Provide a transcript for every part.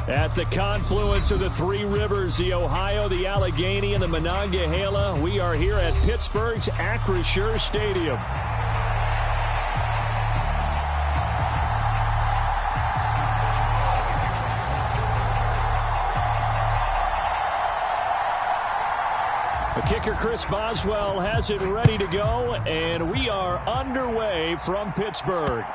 At the confluence of the three rivers, the Ohio, the Allegheny, and the Monongahela, we are here at Pittsburgh's Acrisure Stadium. The kicker, Chris Boswell, has it ready to go, and we are underway from Pittsburgh.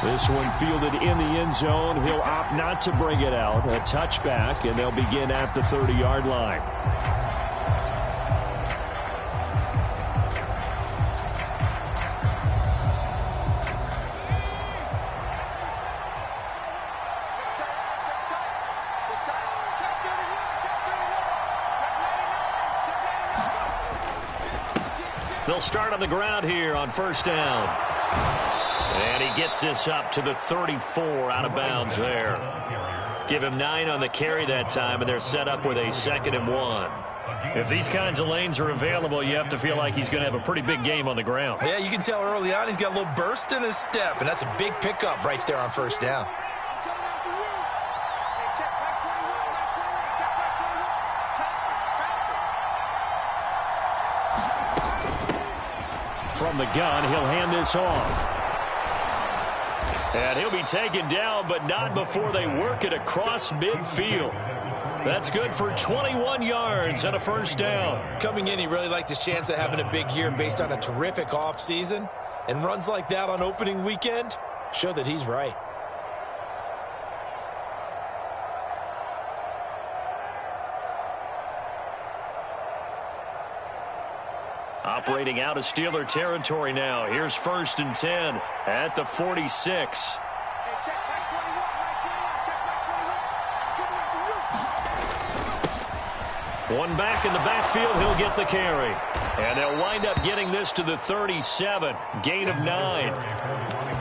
This one fielded in the end zone. He'll opt not to bring it out. A touchback, and they'll begin at the 30-yard line. They'll start on the ground here on first down. And he gets this up to the 34, out of bounds there. Give him 9 on the carry that time, and they're set up with a 2nd and 1. If these kinds of lanes are available, you have to feel like he's going to have a pretty big game on the ground. Yeah, you can tell early on he's got a little burst in his step, and that's a big pickup right there on first down. From the gun, he'll hand this off. And he'll be taken down, but not before they work it across midfield. That's good for 21 yards and a first down. Coming in, he really liked his chance of having a big year based on a terrific offseason. And runs like that on opening weekend show that he's right. Operating out of Steeler territory now. Here's 1st and 10 at the 46. One back in the backfield. He'll get the carry. And they'll wind up getting this to the 37. Gain of 9.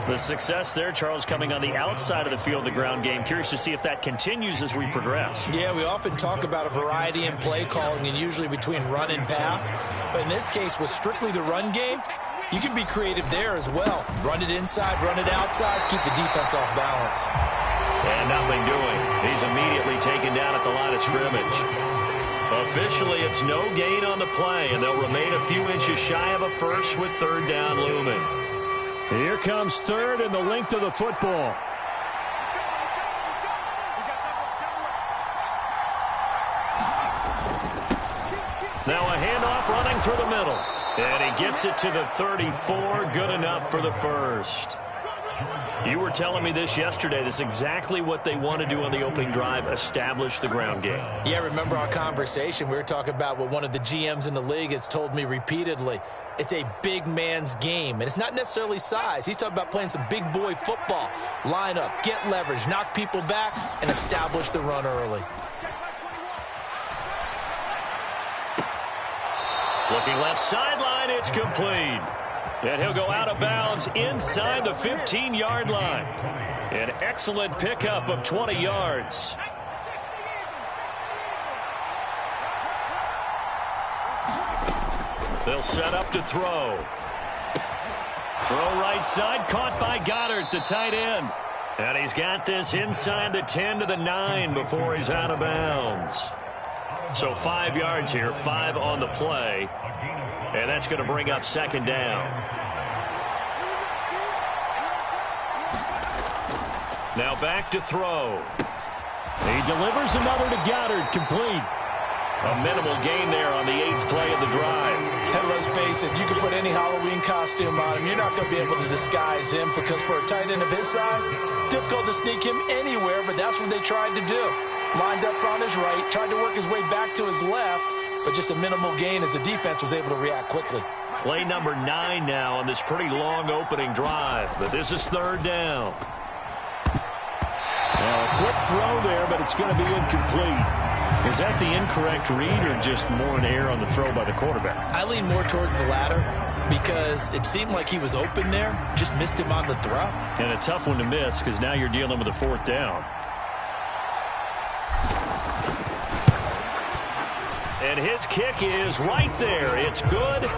The success there, Charles, coming on the outside of the field, the ground game. Curious to see if that continues as we progress. Yeah, we often talk about a variety in play calling and usually between run and pass. But in this case, with strictly the run game, you can be creative there as well. Run it inside, run it outside, keep the defense off balance. And nothing doing. He's immediately taken down at the line of scrimmage. Officially, it's no gain on the play, and they'll remain a few inches shy of a first with 3rd down looming. Here comes 3rd and the length of the football. Now a handoff running through the middle. And he gets it to the 34. Good enough for the first. You were telling me this yesterday. This is exactly what they want to do on the opening drive, establish the ground game. Yeah, remember our conversation. We were talking about what one of the GMs in the league has told me repeatedly. It's a big man's game, and it's not necessarily size. He's talking about playing some big boy football. Line up, get leverage, knock people back, and establish the run early. Looking left sideline, it's complete. And he'll go out of bounds inside the 15-yard line. An excellent pickup of 20 yards. They'll set up to throw. Throw right side, caught by Goddard, the tight end. And he's got this inside the 10 to the 9 before he's out of bounds. So 5 yards here, 5 on the play. And that's going to bring up 2nd down. Now back to throw. He delivers another to Goddard, complete. A minimal gain there on the 8th play of the drive. And let's face it, you can put any Halloween costume on him. You're not going to be able to disguise him because for a tight end of his size, difficult to sneak him anywhere, but that's what they tried to do. Lined up on his right, tried to work his way back to his left, but just a minimal gain as the defense was able to react quickly. Play number 9 now on this pretty long opening drive, but this is 3rd down. Now a quick throw there, but it's going to be incomplete. Is that the incorrect read or just more an error on the throw by the quarterback? I lean more towards the latter because it seemed like he was open there, just missed him on the throw. And a tough one to miss because now you're dealing with a 4th down. And his kick is right there. It's good.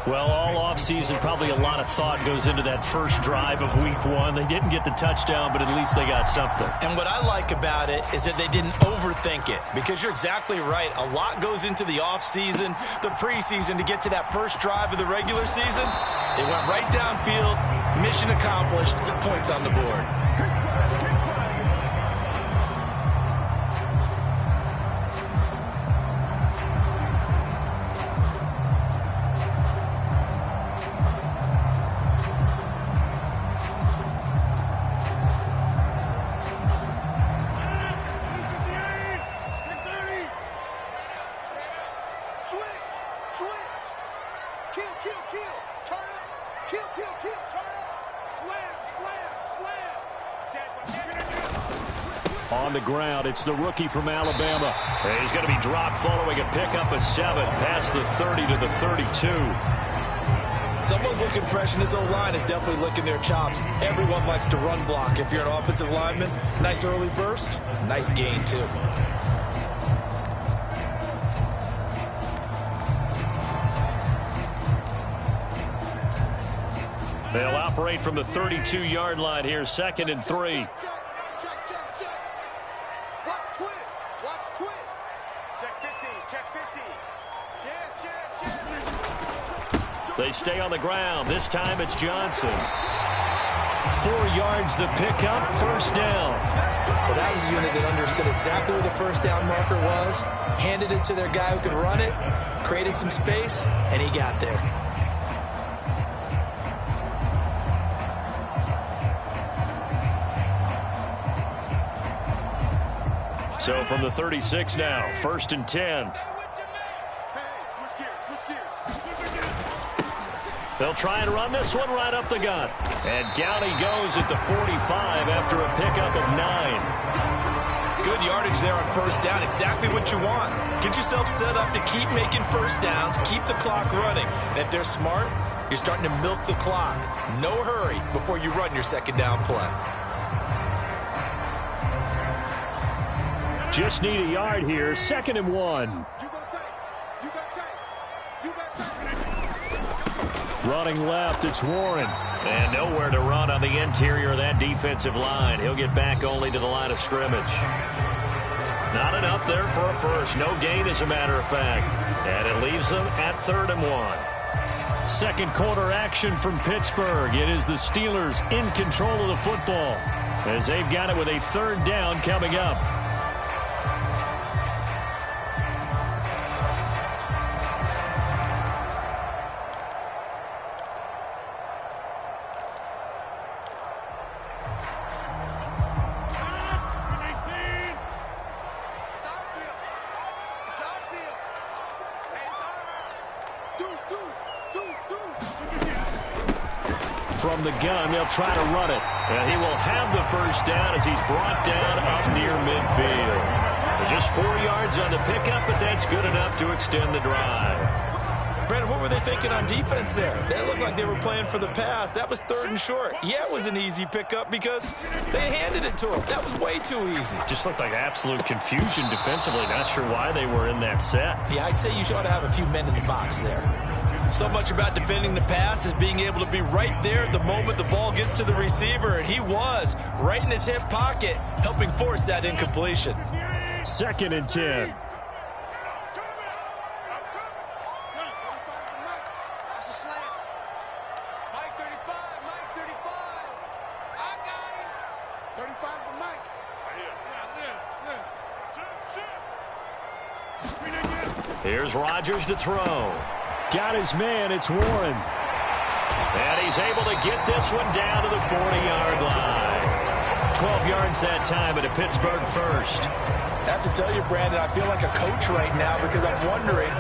Well, all offseason, probably a lot of thought goes into that first drive of week one. They didn't get the touchdown, but at least they got something. And what I like about it is that they didn't overthink it, because you're exactly right. A lot goes into the offseason, the preseason, to get to that first drive of the regular season. They went right downfield, mission accomplished, points on the board. On the ground, it's the rookie from Alabama. He's going to be dropped following a pickup of 7 past the 30 to the 32. Someone's looking fresh, and his O-line is definitely licking their chops. Everyone likes to run block. If you're an offensive lineman, nice early burst, nice gain too. They'll operate from the 32-yard line here, 2nd and 3. They stay on the ground. This time it's Johnson. 4 yards the pickup, first down. Well, that was a unit that understood exactly where the first down marker was, handed it to their guy who could run it, created some space, and he got there. So from the 36 now, 1st and 10. They'll try and run this one right up the gut. And down he goes at the 45 after a pickup of 9. Good yardage there on first down. Exactly what you want. Get yourself set up to keep making first downs, keep the clock running. And if they're smart, you're starting to milk the clock. No hurry before you run your second down play. Just need a yard here, 2nd and 1. Running left, it's Warren. And nowhere to run on the interior of that defensive line. He'll get back only to the line of scrimmage. Not enough there for a first. No gain, as a matter of fact. And it leaves them at 3rd and 1. Second quarter action from Pittsburgh. It is the Steelers in control of the football, as they've got it with a 3rd down coming up. From the gun, they'll try to run it. And he will have the first down as he's brought down up near midfield. Just 4 yards on the pickup, but that's good enough to extend the drive. Brandon, what were they thinking on defense there? They looked like they were playing for the pass. That was 3rd and short. Yeah, it was an easy pickup because they handed it to him. That was way too easy. Just looked like absolute confusion defensively. Not sure why they were in that set. Yeah, I'd say you ought to have a few men in the box there. So much about defending the pass is being able to be right there at the moment the ball gets to the receiver, and he was right in his hip pocket, helping force that incompletion. 2nd and 10. Here's Rodgers to throw. Got his man, it's Warren. And he's able to get this one down to the 40-yard line. 12 yards that time at a Pittsburgh first. I have to tell you, Brandon, I feel like a coach right now because I'm wondering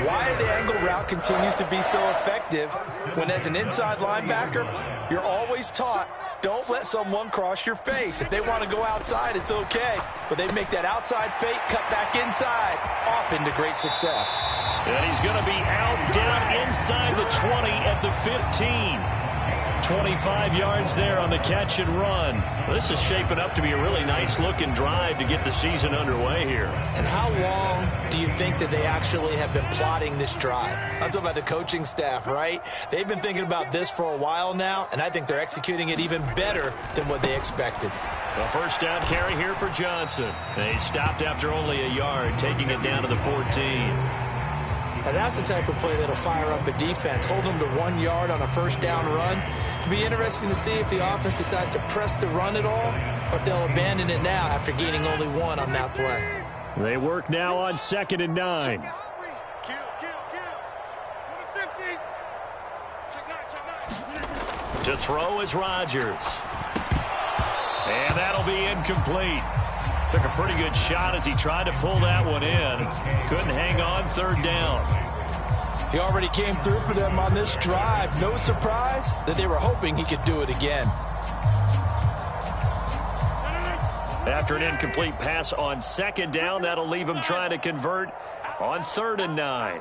why the angle route continues to be so effective when, as an inside linebacker, you're always taught, don't let someone cross your face. If they want to go outside, it's okay. But they make that outside fake, cut back inside, off into great success. And he's going to be out down inside the 20 at the 15. 25 yards there on the catch and run. Well, this is shaping up to be a really nice-looking drive to get the season underway here. And how long do you think that they actually have been plotting this drive? I'm talking about the coaching staff, right? They've been thinking about this for a while now, and I think they're executing it even better than what they expected. A first down carry here for Johnson. They stopped after only a yard, taking it down to the 14. Now that's the type of play that'll fire up a defense. Hold them to 1 yard on a first down run. It'll be interesting to see if the offense decides to press the run at all, or if they'll abandon it now after gaining only 1 on that play. They work now on 2nd and 9. To throw is Rodgers. And that'll be incomplete. Took a pretty good shot as he tried to pull that one in. Couldn't hang on, 3rd down. He already came through for them on this drive. No surprise that they were hoping he could do it again. After an incomplete pass on 2nd down, that'll leave him trying to convert on 3rd and 9.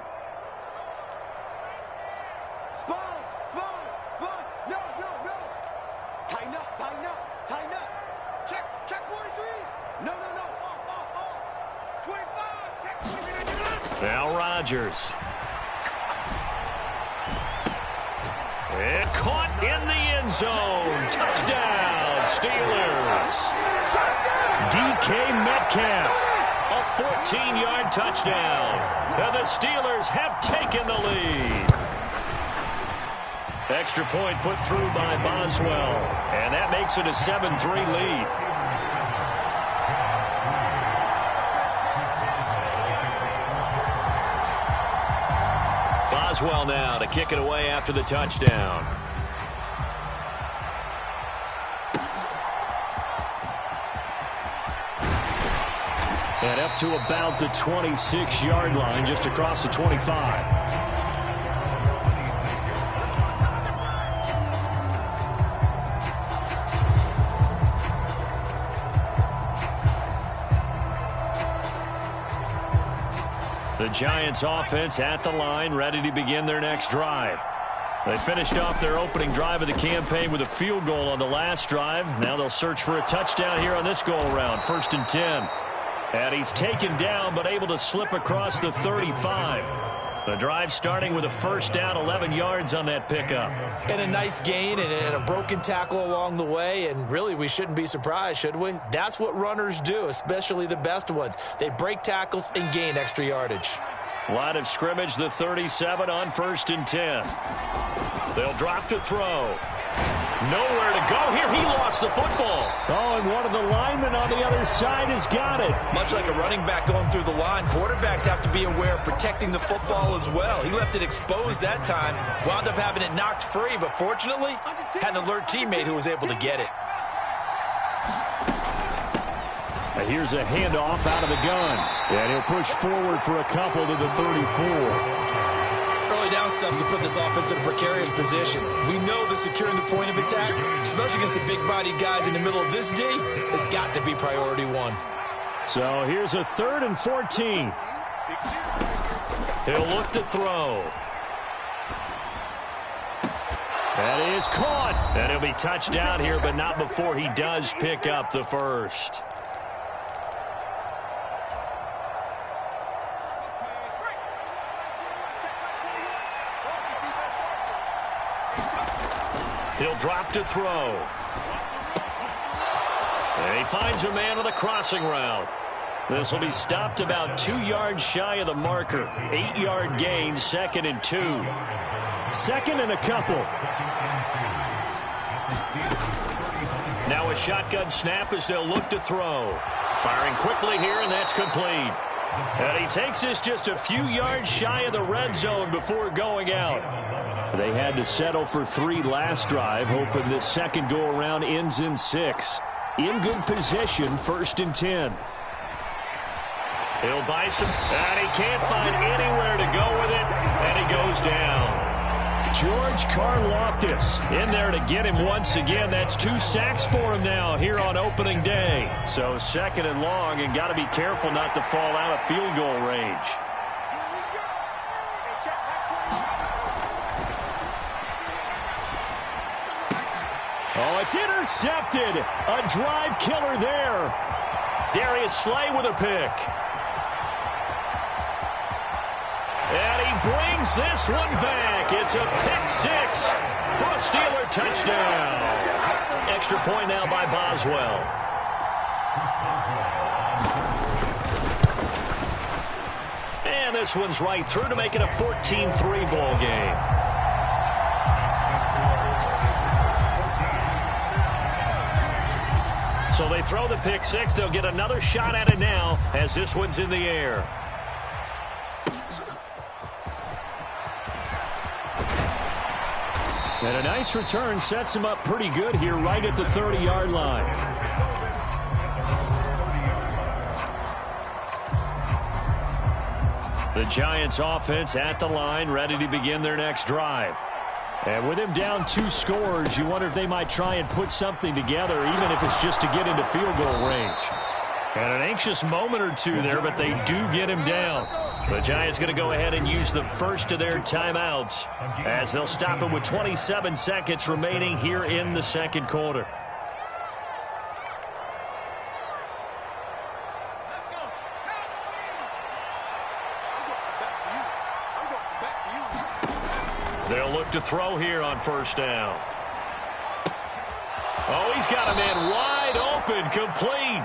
Now Rodgers. And caught in the end zone. Touchdown, Steelers. DK Metcalf. A 14-yard touchdown. And the Steelers have taken the lead. Extra point put through by Boswell. And that makes it a 7-3 lead. Boswell now to kick it away after the touchdown. And up to about the 26-yard line, just across the 25. The Giants offense at the line, ready to begin their next drive. They finished off their opening drive of the campaign with a field goal on the last drive. Now they'll search for a touchdown here on this go-around, 1st and 10. And he's taken down but able to slip across the 35. The drive starting with a first down, 11 yards on that pickup. And a nice gain and a broken tackle along the way, and really we shouldn't be surprised, should we? That's what runners do, especially the best ones. They break tackles and gain extra yardage. Line of scrimmage, the 37 on 1st and 10. They'll drop to throw. Nowhere to go here. He lost the football. Oh, and one of the linemen on the other side has got it. Much like a running back going through the line, quarterbacks have to be aware of protecting the football as well. He left it exposed that time, wound up having it knocked free, but fortunately had an alert teammate who was able to get it. Here's a handoff out of the gun. And he'll push forward for a couple to the 34. Early down stuff to put this offense in a precarious position. We know that securing the point of attack, especially against the big-bodied guys in the middle of this D, has got to be priority 1. So here's a 3rd and 14. He'll look to throw. That is caught. And he'll be touched down here, but not before he does pick up the first. He'll drop to throw. And he finds a man on the crossing route. This will be stopped about 2 yards shy of the marker. 8-yard gain, 2nd and 2. 2nd and a couple. Now a shotgun snap as they'll look to throw. Firing quickly here, and that's complete. And he takes this just a few yards shy of the red zone before going out. They had to settle for 3 last drive, hoping this second go-around ends in 6. In good position, 1st and 10. He'll buy some, and he can't find anywhere to go with it, and he goes down. George Karlaftis in there to get him once again. That's 2 sacks for him now here on opening day. So 2nd and long, and got to be careful not to fall out of field goal range. Oh, it's intercepted. A drive killer there. Darius Slay with a pick. And he brings this one back. It's a pick six for a Steeler touchdown. Extra point now by Boswell. And this one's right through to make it a 14-3 ball game. So they throw the pick six. They'll get another shot at it now as this one's in the air. And a nice return sets him up pretty good here right at the 30-yard line. The Giants offense at the line, ready to begin their next drive. And with him down 2 scores, you wonder if they might try and put something together, even if it's just to get into field goal range. And an anxious moment or two there, but they do get him down. The Giants going to go ahead and use the first of their timeouts as they'll stop him with 27 seconds remaining here in the second quarter. They'll look to throw here on first down. Oh, he's got a man wide open, complete.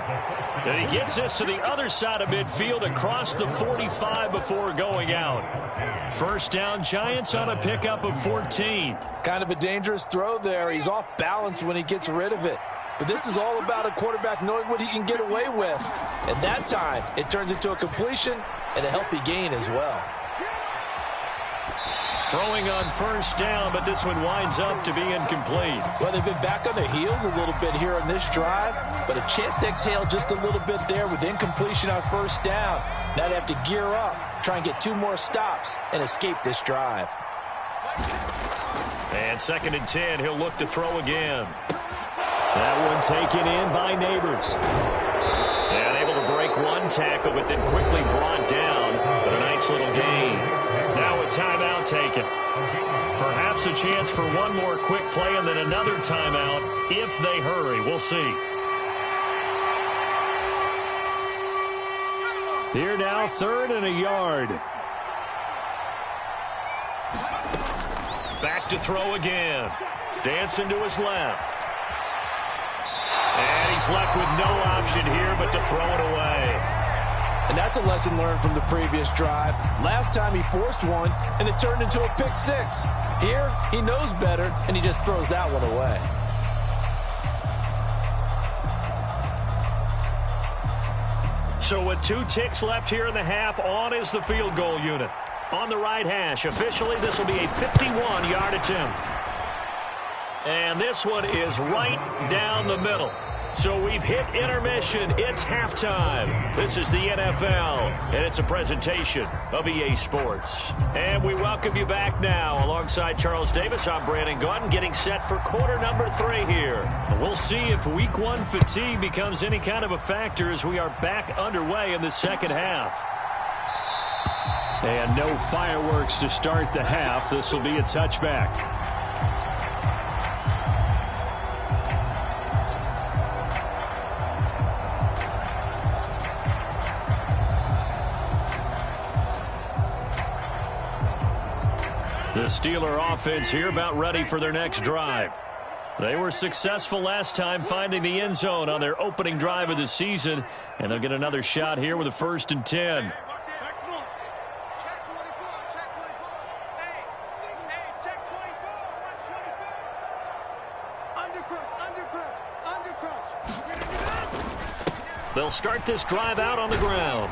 And he gets this to the other side of midfield across the 45 before going out. First down, Giants on a pickup of 14. Kind of a dangerous throw there. He's off balance when he gets rid of it. But this is all about a quarterback knowing what he can get away with. And that time, it turns into a completion and a healthy gain as well. Throwing on first down, but this one winds up to be incomplete. Well, they've been back on their heels a little bit here on this drive, but a chance to exhale just a little bit there with incompletion on first down. Now they have to gear up, try and get 2 more stops, and escape this drive. And 2nd and 10, he'll look to throw again. That one taken in by Neighbors. And able to break one tackle, but then quickly brought down. But a nice little gain. Now a timeout taken. Perhaps a chance for one more quick play and then another timeout if they hurry. We'll see. Here now, 3rd and a yard. Back to throw again. Dancing to his left. And he's left with no option here but to throw it away. And that's a lesson learned from the previous drive. Last time he forced one, and it turned into a pick six. Here, he knows better, and he just throws that one away. So with 2 ticks left here in the half, on is the field goal unit. On the right hash, officially this will be a 51-yard attempt. And this one is right down the middle. So we've hit intermission. It's halftime. This is the NFL, and it's a presentation of EA Sports. And we welcome you back now. Alongside Charles Davis, I'm Brandon Gaudin, getting set for quarter number 3 here. We'll see if week 1 fatigue becomes any kind of a factor as we are back underway in the second half. And no fireworks to start the half. This will be a touchback. The Steeler offense here about ready for their next drive. They were successful last time finding the end zone on their opening drive of the season, and they'll get another shot here with a 1st and 10. They'll start this drive out on the ground.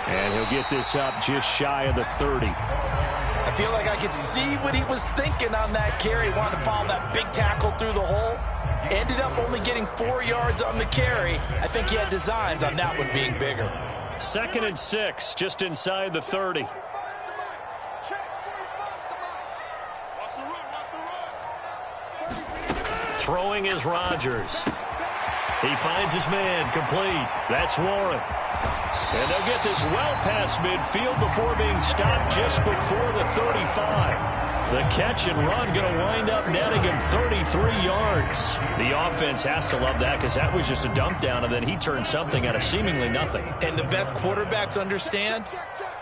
And he'll get this up just shy of the 30. I feel like I could see what he was thinking on that carry. Wanted to follow that big tackle through the hole. Ended up only getting 4 yards on the carry. I think he had designs on that one being bigger. 2nd and 6, just inside the 30. Throwing is Rodgers. He finds his man, complete. That's Warren. And they'll get this well past midfield before being stopped just before the 35. The catch and run going to wind up netting him 33 yards. The offense has to love that because that was just a dump down, and then he turned something out of seemingly nothing. And the best quarterbacks understand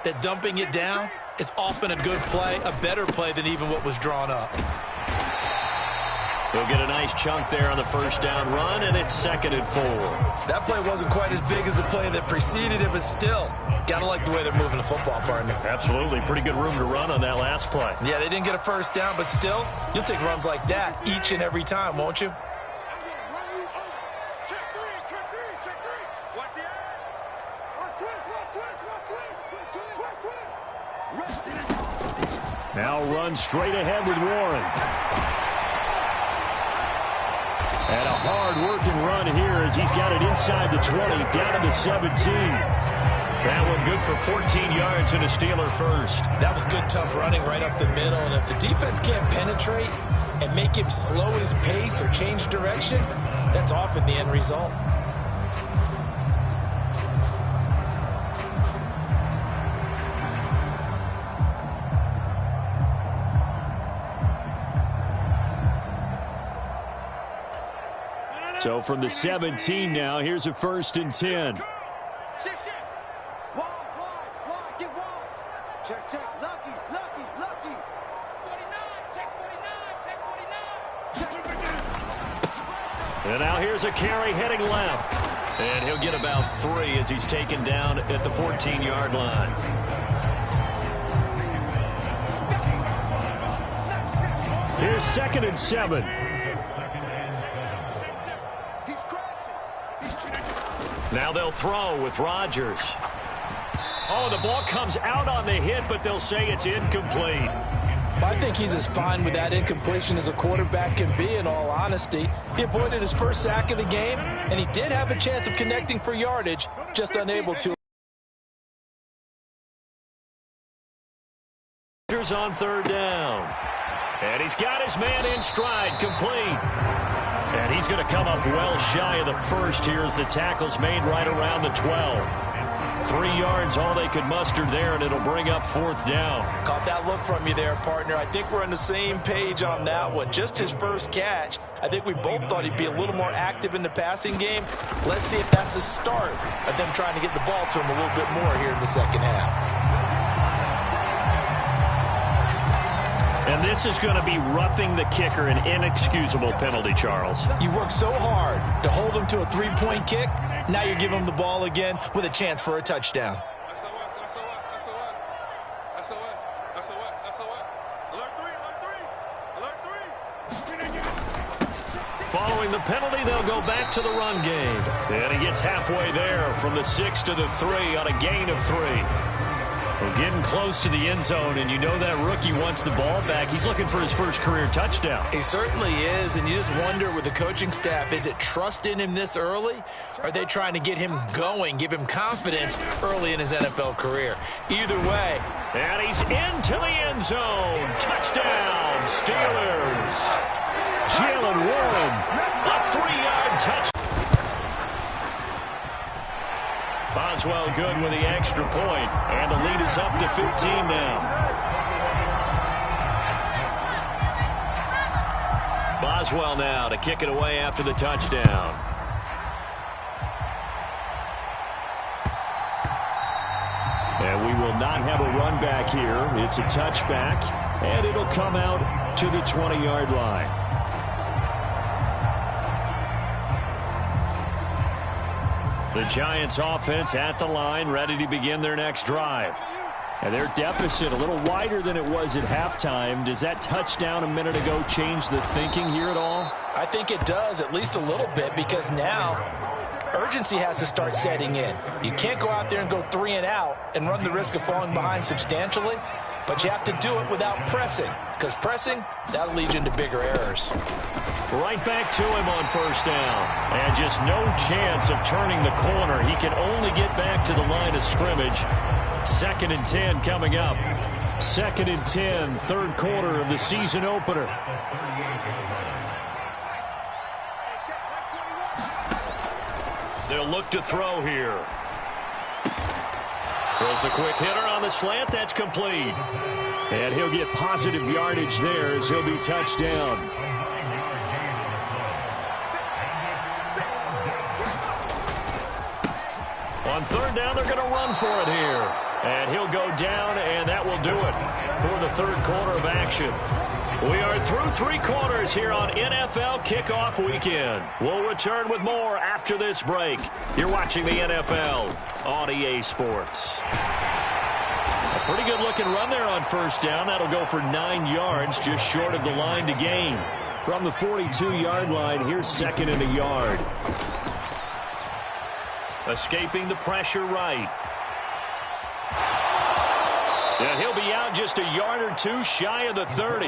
that dumping it down is often a good play, a better play than even what was drawn up. He'll get a nice chunk there on the first down run, and it's 2nd and 4. That play wasn't quite as big as the play that preceded it, but still, got to like the way they're moving the football, partner. Absolutely. Pretty good room to run on that last play. Yeah, they didn't get a first down, but still, you'll take runs like that each and every time, won't you? Now run straight ahead with Warren. And a hard-working run here as he's got it inside the 20, down to the 17. That one good for 14 yards and a Steeler first. That was good, tough running right up the middle. And if the defense can't penetrate and make him slow his pace or change direction, that's often the end result. So from the 17 now, here's a 1st and 10. Check. Wide. Get wide. Check. Lucky. 49. Check 49. And now here's a carry heading left. And he'll get about 3 as he's taken down at the 14-yard line. Here's 2nd and 7. Now they'll throw with Rodgers. Oh, the ball comes out on the hit, but they'll say it's incomplete. I think he's as fine with that incompletion as a quarterback can be, in all honesty. He avoided his first sack of the game, and he did have a chance of connecting for yardage, just unable to. Rodgers on 3rd down. And he's got his man in stride, complete. And he's going to come up well shy of the first here as the tackle's made right around the 12. 3 yards, all they could muster there, and it'll bring up 4th down. Caught that look from you there, partner. I think we're on the same page on that one. Just his first catch. I think we both thought he'd be a little more active in the passing game. Let's see if that's the start of them trying to get the ball to him a little bit more here in the second half. And this is going to be roughing the kicker, an inexcusable penalty, Charles. You've worked so hard to hold him to a 3-point kick. Now you give him the ball again with a chance for a touchdown. Following the penalty, they'll go back to the run game. And he gets halfway there from the 6 to the 3 on a gain of 3. We're getting close to the end zone, and you know that rookie wants the ball back. He's looking for his first career touchdown. He certainly is, and you just wonder with the coaching staff, is it trust in him this early? Or are they trying to get him going, give him confidence early in his NFL career? Either way. And he's into the end zone. Touchdown, Steelers. Jalen Warren, a 3-yard touchdown. Boswell good with the extra point, and the lead is up to 15 now. Boswell now to kick it away after the touchdown. And we will not have a run back here. It's a touchback, and it'll come out to the 20-yard line. The Giants offense at the line, ready to begin their next drive. And their deficit a little wider than it was at halftime. Does that touchdown a minute ago change the thinking here at all? I think it does, at least a little bit, because now urgency has to start setting in. You can't go out there and go 3 and out and run the risk of falling behind substantially, but you have to do it without pressing, because pressing, that'll lead you into bigger errors. Right back to him on first down. And just no chance of turning the corner. He can only get back to the line of scrimmage. 2nd and 10 coming up. 2nd and 10, 3rd quarter of the season opener. They'll look to throw here. Throws a quick hitter on the slant. That's complete. And he'll get positive yardage there as he'll be touchdown. On third down, they're going to run for it here. And he'll go down, and that will do it for the third quarter of action. We are through 3 quarters here on NFL Kickoff Weekend. We'll return with more after this break. You're watching the NFL on EA Sports. A pretty good-looking run there on first down. That'll go for 9 yards, just short of the line to gain. From the 42-yard line, here's second and a yard. Escaping the pressure right. And he'll be out just a yard or 2 shy of the 30.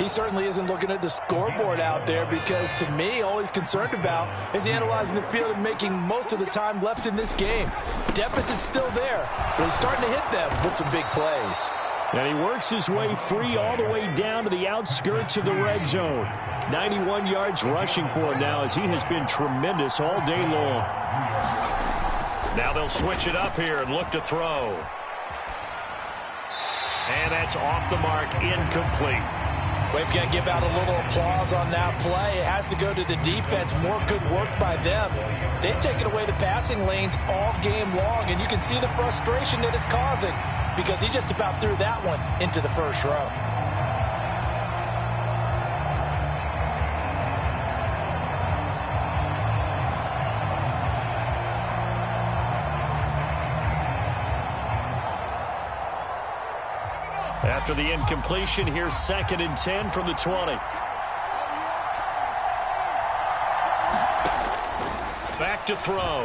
He certainly isn't looking at the scoreboard out there because, to me, all he's concerned about is analyzing the field and making most of the time left in this game. Deficit's still there, but he's starting to hit them with some big plays. And he works his way free all the way down to the outskirts of the red zone. 91 yards rushing for him now as he has been tremendous all day long. Now they'll switch it up here and look to throw. And that's off the mark, incomplete. We've got to give out a little applause on that play. It has to go to the defense. More good work by them. They've taken away the passing lanes all game long, and you can see the frustration that it's causing because he just about threw that one into the first row. After the incompletion, here's second and 10 from the 20. Back to throw.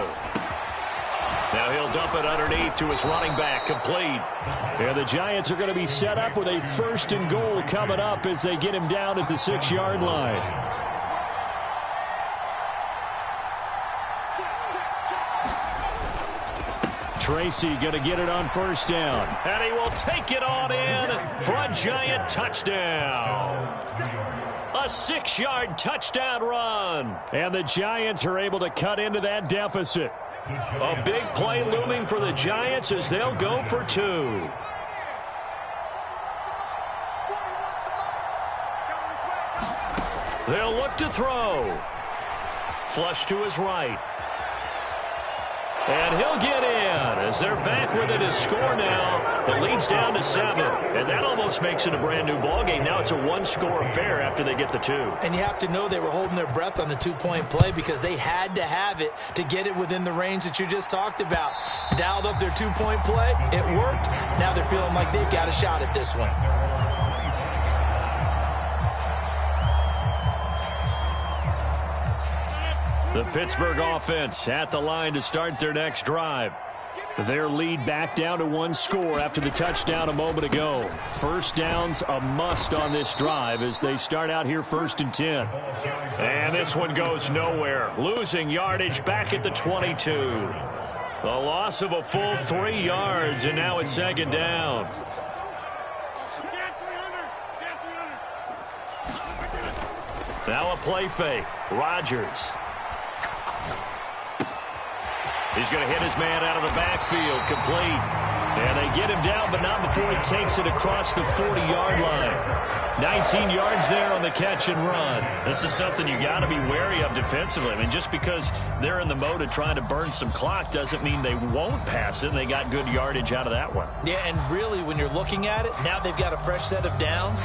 Now he'll dump it underneath to his running back, complete. And the Giants are going to be set up with a first and goal coming up as they get him down at the 6-yard line. Tracy going to get it on first down. And he will take it on in for a Giant touchdown. A 6-yard touchdown run. And the Giants are able to cut into that deficit. A big play looming for the Giants as they'll go for 2. They'll look to throw. Flush to his right. And he'll get in as they're back within his score now. It leads down to 7. And that almost makes it a brand new ballgame. Now it's a 1-score affair after they get the 2. And you have to know they were holding their breath on the 2-point play because they had to have it to get it within the range that you just talked about. Dialed up their 2-point play. It worked. Now they're feeling like they've got a shot at this one. The Pittsburgh offense at the line to start their next drive. Their lead back down to 1 score after the touchdown a moment ago. First down's a must on this drive as they start out here first and 10. And this one goes nowhere. Losing yardage back at the 22. The loss of a full 3 yards, and now it's second down. Now a play fake. Rodgers. He's going to hit his man out of the backfield, complete. And they get him down, but not before he takes it across the 40-yard line. 19 yards there on the catch and run. This is something you got to be wary of defensively. I mean, just because they're in the mode of trying to burn some clock doesn't mean they won't pass it, and they got good yardage out of that one. Yeah, and really, when you're looking at it, now they've got a fresh set of downs.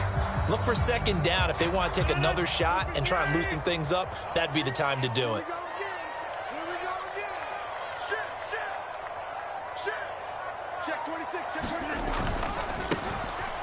Look for second down. If they want to take another shot and try and loosen things up, that'd be the time to do it.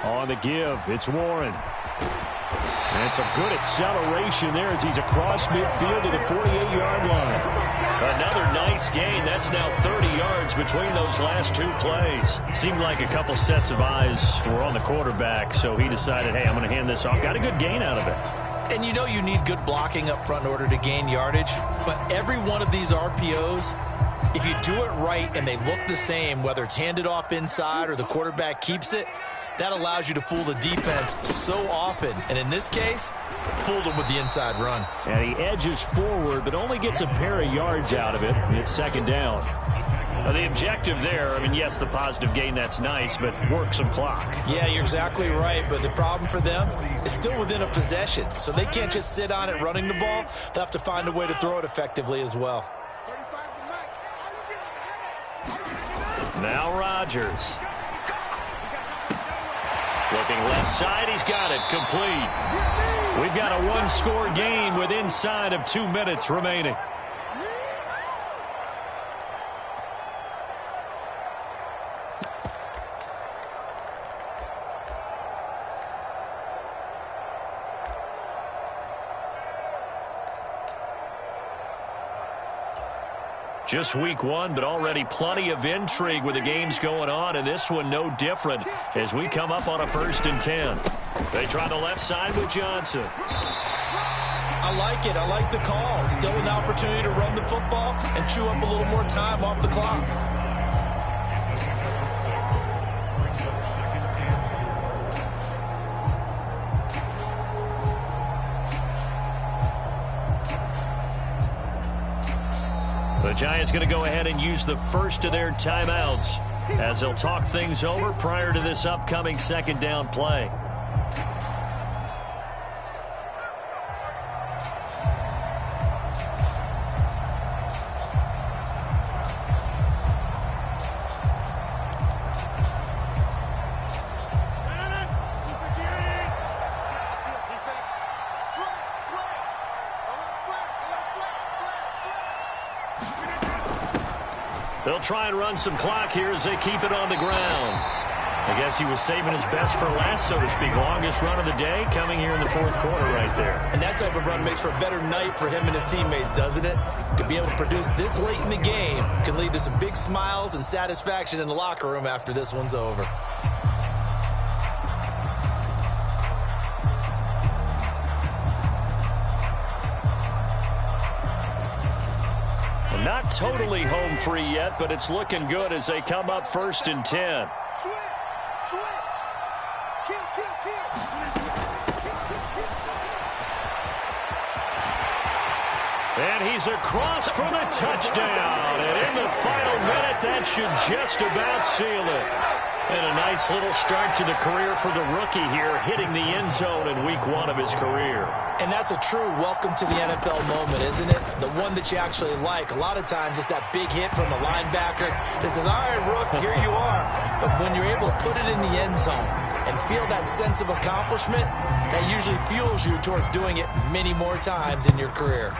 On the give, it's Warren. And some good acceleration there as he's across midfield to the 48-yard line. Another nice gain. That's now 30 yards between those last 2 plays. Seemed like a couple sets of eyes were on the quarterback, so he decided, hey, I'm going to hand this off. Got a good gain out of it. And you know you need good blocking up front in order to gain yardage, but every one of these RPOs, if you do it right and they look the same, whether it's handed off inside or the quarterback keeps it, that allows you to fool the defense so often. And in this case, fooled him with the inside run. And he edges forward, but only gets a pair of yards out of it. It's second down. The objective there, I mean, yes, the positive gain, that's nice, but work some clock. Yeah, you're exactly right, but the problem for them is still within a possession, so they can't just sit on it running the ball. They'll have to find a way to throw it effectively as well. Now Rodgers. Looking left side, he's got it, complete. We've got a one-score game with inside of 2 minutes remaining. Just week one, but already plenty of intrigue with the games going on, and this one no different as we come up on a 1st and 10. They try the left side with Johnson. I like it. I like the call. Still an opportunity to run the football and chew up a little more time off the clock. The Giants going to go ahead and use the first of their timeouts as they'll talk things over prior to this upcoming 2nd down play. They'll try and run some clock here as they keep it on the ground. I guess he was saving his best for last, so to speak. Longest run of the day coming here in the 4th quarter right there. And that type of run makes for a better night for him and his teammates, doesn't it? To be able to produce this late in the game can lead to some big smiles and satisfaction in the locker room after this one's over. Not totally home free yet, but it's looking good as they come up 1st and 10. Switch. Kill. And he's across for the touchdown. And in the final minute, that should just about seal it. And a nice little start to the career for the rookie here, hitting the end zone in week 1 of his career. And that's a true welcome to the NFL moment, isn't it? The one that you actually like. A lot of times it's that big hit from the linebacker that says, all right, Rook, here you are. But when you're able to put it in the end zone and feel that sense of accomplishment, that usually fuels you towards doing it many more times in your career.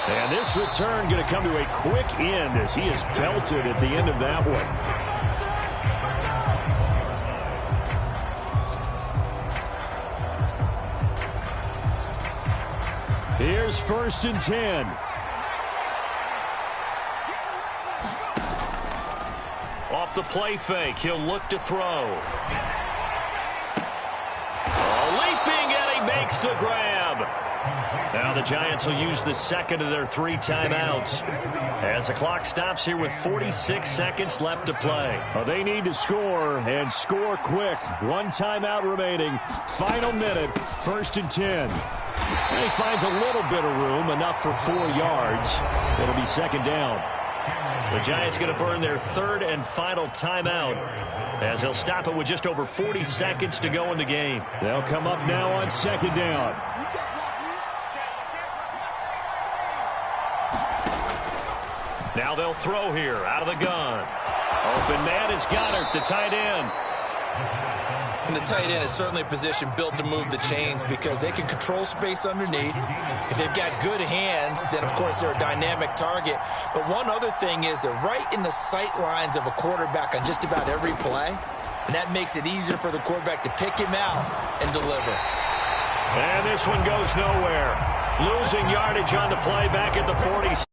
And this return going to come to a quick end as he is belted at the end of that one. Here's 1st and 10. Off the play fake, he'll look to throw. Leaping, and he makes the grab. Now the Giants will use the 2nd of their 3 timeouts as the clock stops here with 46 seconds left to play. They need to score, and score quick. 1 timeout remaining. Final minute, 1st and 10. And he finds a little bit of room, enough for 4 yards. It'll be 2nd down. The Giants going to burn their 3rd and final timeout as they'll stop it with just over 40 seconds to go in the game. They'll come up now on 2nd down. Now they'll throw here out of the gun. Open man is Goddard, the tight end. And the tight end is certainly a position built to move the chains because they can control space underneath. If they've got good hands, then, of course, they're a dynamic target. But one other thing is they're right in the sight lines of a quarterback on just about every play. And that makes it easier for the quarterback to pick him out and deliver. And this one goes nowhere. Losing yardage on the play back at the 40.